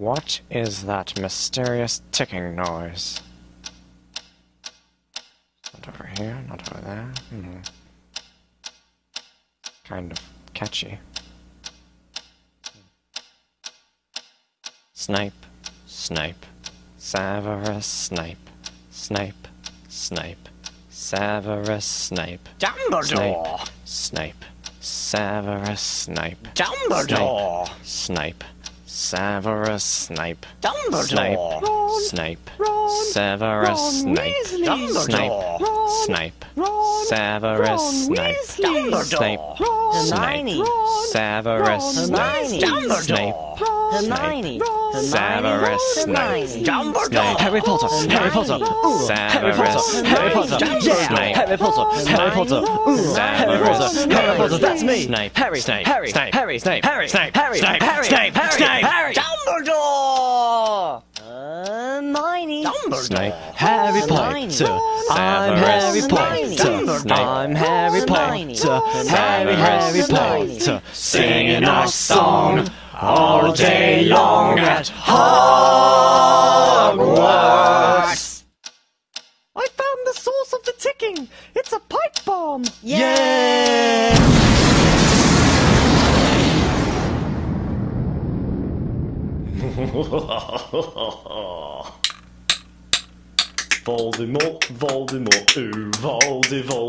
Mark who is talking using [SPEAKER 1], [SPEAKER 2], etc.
[SPEAKER 1] What is that mysterious ticking noise? Not over here, not over there. Kind of catchy. Snape, Snape, Severus Snape, Snape, Snape, Severus Snape,
[SPEAKER 2] Dumbledore!
[SPEAKER 1] Snape, Severus Snape,
[SPEAKER 2] Dumbledore!
[SPEAKER 1] Snape, Severus Snape,
[SPEAKER 2] Dumbledore!
[SPEAKER 1] Snape,
[SPEAKER 3] Ron,
[SPEAKER 1] Severus
[SPEAKER 3] Ron
[SPEAKER 1] Snape,
[SPEAKER 3] Weasley.
[SPEAKER 2] Dumbledore!
[SPEAKER 3] Ron,
[SPEAKER 1] Snape,
[SPEAKER 3] Ron,
[SPEAKER 1] Severus
[SPEAKER 3] Ron
[SPEAKER 1] Snape,
[SPEAKER 3] Weasley.
[SPEAKER 1] Snape,
[SPEAKER 2] Dumbledore!
[SPEAKER 1] Snape,
[SPEAKER 3] Ron,
[SPEAKER 1] Severus
[SPEAKER 3] Ron
[SPEAKER 1] Snape,
[SPEAKER 2] Dumbledore!
[SPEAKER 1] Snape,
[SPEAKER 3] Hermione,
[SPEAKER 1] Severus
[SPEAKER 3] Hermione,
[SPEAKER 1] Snape,
[SPEAKER 2] Dumbledore!
[SPEAKER 3] Harry Potter, Harry Potter, ooh, Harry Potter, Harry Potter, yeah, Harry Potter, Harry Potter, ooh, Harry Potter, Harry Potter, that's me,
[SPEAKER 1] Snape,
[SPEAKER 3] Harry,
[SPEAKER 1] Snape,
[SPEAKER 3] Harry,
[SPEAKER 1] Snape,
[SPEAKER 3] Harry,
[SPEAKER 1] Snape,
[SPEAKER 3] Harry,
[SPEAKER 1] Snape,
[SPEAKER 3] Harry,
[SPEAKER 1] Snape,
[SPEAKER 3] Harry,
[SPEAKER 1] Snape,
[SPEAKER 3] Harry,
[SPEAKER 1] Snape,
[SPEAKER 3] Harry,
[SPEAKER 1] Snape.
[SPEAKER 3] Dumbledore, Hermione,
[SPEAKER 2] Dumbledore!
[SPEAKER 1] Snape,
[SPEAKER 3] Harry
[SPEAKER 1] Snape,
[SPEAKER 3] Potter, I'm Harry Potter,
[SPEAKER 1] Snape,
[SPEAKER 3] I'm Harry Potter, Harry Potter,
[SPEAKER 1] singing our song all day long at
[SPEAKER 3] Hogwarts.
[SPEAKER 4] I found the source of the ticking! It's a pipe bomb!
[SPEAKER 3] Yeah!
[SPEAKER 4] Voldemort, Voldemort, ooh, Voldemort.